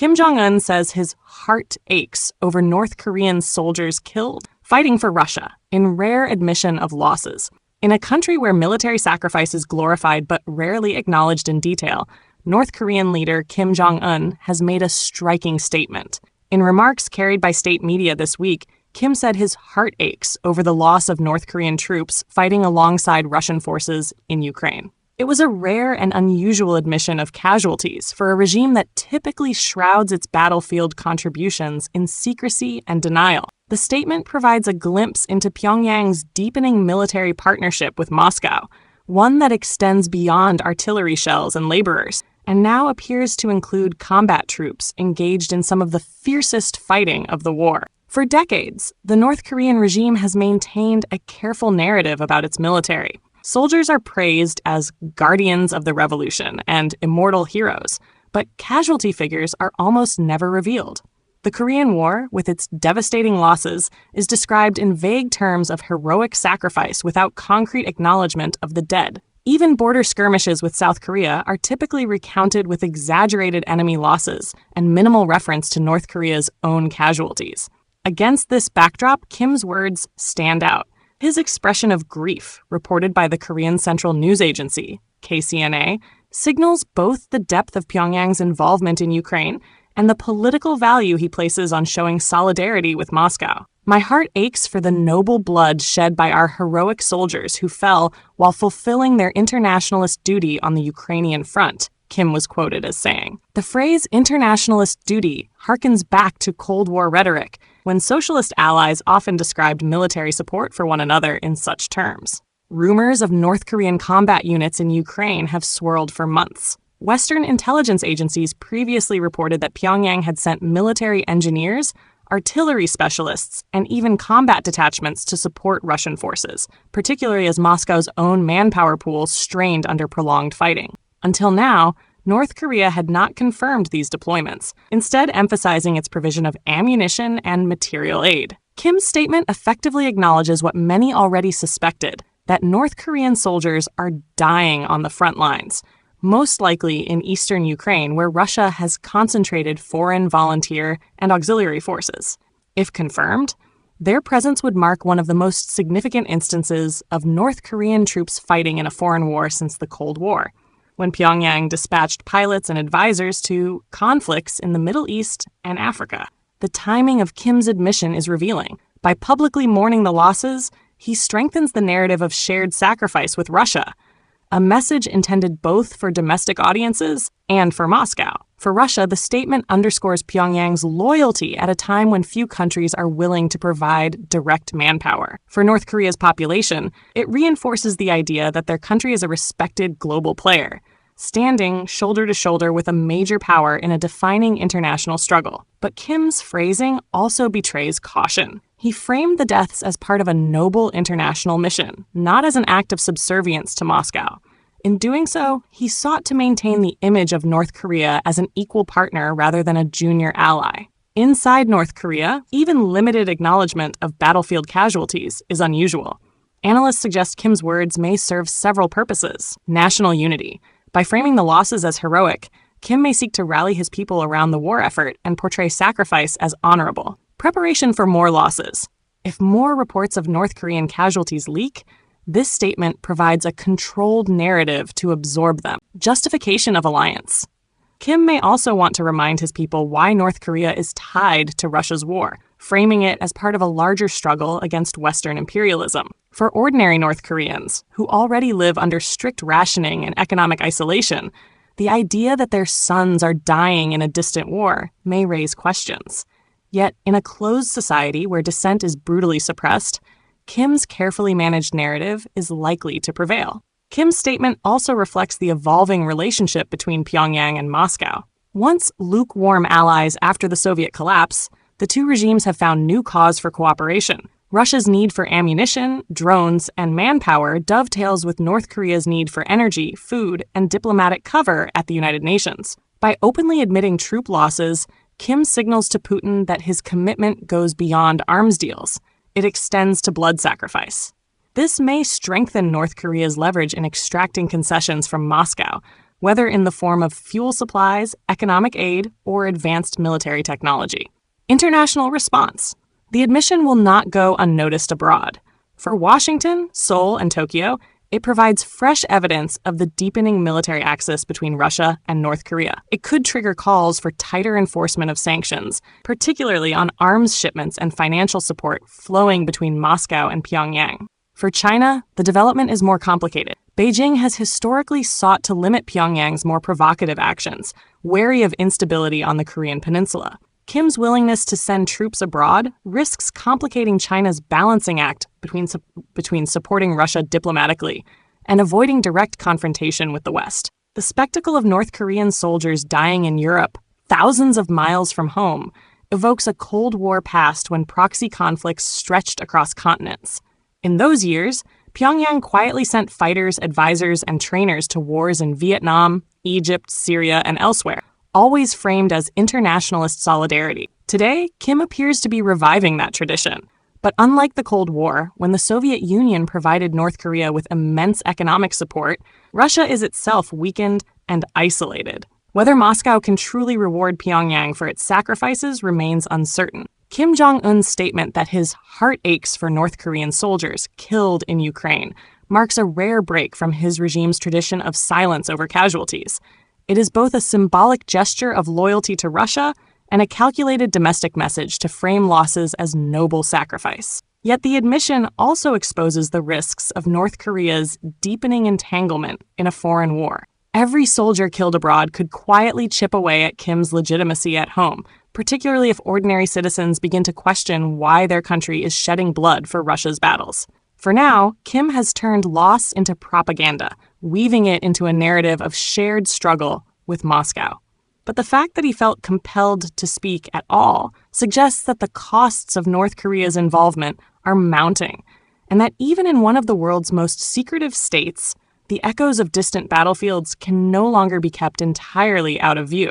Kim Jong Un says his heart aches over North Korean soldiers killed fighting for Russia, in rare admission of losses. In a country where military sacrifice is glorified but rarely acknowledged in detail, North Korean leader Kim Jong Un has made a striking statement. In remarks carried by state media this week, Kim said his heart aches over the loss of North Korean troops fighting alongside Russian forces in Ukraine. It was a rare and unusual admission of casualties for a regime that typically shrouds its battlefield contributions in secrecy and denial. The statement provides a glimpse into Pyongyang's deepening military partnership with Moscow, one that extends beyond artillery shells and laborers, and now appears to include combat troops engaged in some of the fiercest fighting of the war. For decades, the North Korean regime has maintained a careful narrative about its military. Soldiers are praised as guardians of the revolution and immortal heroes, but casualty figures are almost never revealed. The Korean War, with its devastating losses, is described in vague terms of heroic sacrifice without concrete acknowledgement of the dead. Even border skirmishes with South Korea are typically recounted with exaggerated enemy losses and minimal reference to North Korea's own casualties. Against this backdrop, Kim's words stand out. His expression of grief, reported by the Korean Central News Agency, KCNA, signals both the depth of Pyongyang's involvement in Ukraine and the political value he places on showing solidarity with Moscow. My heart aches for the noble blood shed by our heroic soldiers who fell while fulfilling their internationalist duty on the Ukrainian front, Kim was quoted as saying. The phrase internationalist duty harkens back to Cold War rhetoric, when socialist allies often described military support for one another in such terms. Rumors of North Korean combat units in Ukraine have swirled for months. Western intelligence agencies previously reported that Pyongyang had sent military engineers, artillery specialists, and even combat detachments to support Russian forces, particularly as Moscow's own manpower pool strained under prolonged fighting. Until now, North Korea had not confirmed these deployments, instead emphasizing its provision of ammunition and material aid. Kim's statement effectively acknowledges what many already suspected, that North Korean soldiers are dying on the front lines, most likely in eastern Ukraine, where Russia has concentrated foreign volunteer and auxiliary forces. If confirmed, their presence would mark one of the most significant instances of North Korean troops fighting in a foreign war since the Cold War, when Pyongyang dispatched pilots and advisors to conflicts in the Middle East and Africa. The timing of Kim's admission is revealing. By publicly mourning the losses, he strengthens the narrative of shared sacrifice with Russia, a message intended both for domestic audiences and for Moscow. For Russia, the statement underscores Pyongyang's loyalty at a time when few countries are willing to provide direct manpower. For North Korea's population, it reinforces the idea that their country is a respected global player, standing shoulder to shoulder with a major power in a defining international struggle. But Kim's phrasing also betrays caution. He framed the deaths as part of a noble international mission, not as an act of subservience to Moscow. In doing so, he sought to maintain the image of North Korea as an equal partner rather than a junior ally. Inside North Korea, even limited acknowledgement of battlefield casualties is unusual. Analysts suggest Kim's words may serve several purposes. National unity. By framing the losses as heroic, Kim may seek to rally his people around the war effort and portray sacrifice as honorable. Preparation for more losses. If more reports of North Korean casualties leak, this statement provides a controlled narrative to absorb them. Justification of alliance. Kim may also want to remind his people why North Korea is tied to Russia's war, framing it as part of a larger struggle against Western imperialism. For ordinary North Koreans, who already live under strict rationing and economic isolation, the idea that their sons are dying in a distant war may raise questions. Yet, in a closed society where dissent is brutally suppressed, Kim's carefully managed narrative is likely to prevail. Kim's statement also reflects the evolving relationship between Pyongyang and Moscow. Once lukewarm allies after the Soviet collapse, the two regimes have found new cause for cooperation. Russia's need for ammunition, drones, and manpower dovetails with North Korea's need for energy, food, and diplomatic cover at the United Nations. By openly admitting troop losses, Kim signals to Putin that his commitment goes beyond arms deals. It extends to blood sacrifice. This may strengthen North Korea's leverage in extracting concessions from Moscow, whether in the form of fuel supplies, economic aid, or advanced military technology. International response. The admission will not go unnoticed abroad. For Washington, Seoul, and Tokyo, it provides fresh evidence of the deepening military axis between Russia and North Korea. It could trigger calls for tighter enforcement of sanctions, particularly on arms shipments and financial support flowing between Moscow and Pyongyang. For China, the development is more complicated. Beijing has historically sought to limit Pyongyang's more provocative actions, wary of instability on the Korean peninsula. Kim's willingness to send troops abroad risks complicating China's balancing act between supporting Russia diplomatically and avoiding direct confrontation with the West. The spectacle of North Korean soldiers dying in Europe, thousands of miles from home, evokes a Cold War past when proxy conflicts stretched across continents. In those years, Pyongyang quietly sent fighters, advisors, and trainers to wars in Vietnam, Egypt, Syria, and elsewhere, always framed as internationalist solidarity. Today, Kim appears to be reviving that tradition. But unlike the Cold War, when the Soviet Union provided North Korea with immense economic support, Russia is itself weakened and isolated. Whether Moscow can truly reward Pyongyang for its sacrifices remains uncertain. Kim Jong Un's statement that his heart aches for North Korean soldiers killed in Ukraine marks a rare break from his regime's tradition of silence over casualties. It is both a symbolic gesture of loyalty to Russia and a calculated domestic message to frame losses as noble sacrifice. Yet the admission also exposes the risks of North Korea's deepening entanglement in a foreign war. Every soldier killed abroad could quietly chip away at Kim's legitimacy at home, particularly if ordinary citizens begin to question why their country is shedding blood for Russia's battles. For now, Kim has turned loss into propaganda, weaving it into a narrative of shared struggle with Moscow. But the fact that he felt compelled to speak at all suggests that the costs of North Korea's involvement are mounting, and that even in one of the world's most secretive states, the echoes of distant battlefields can no longer be kept entirely out of view.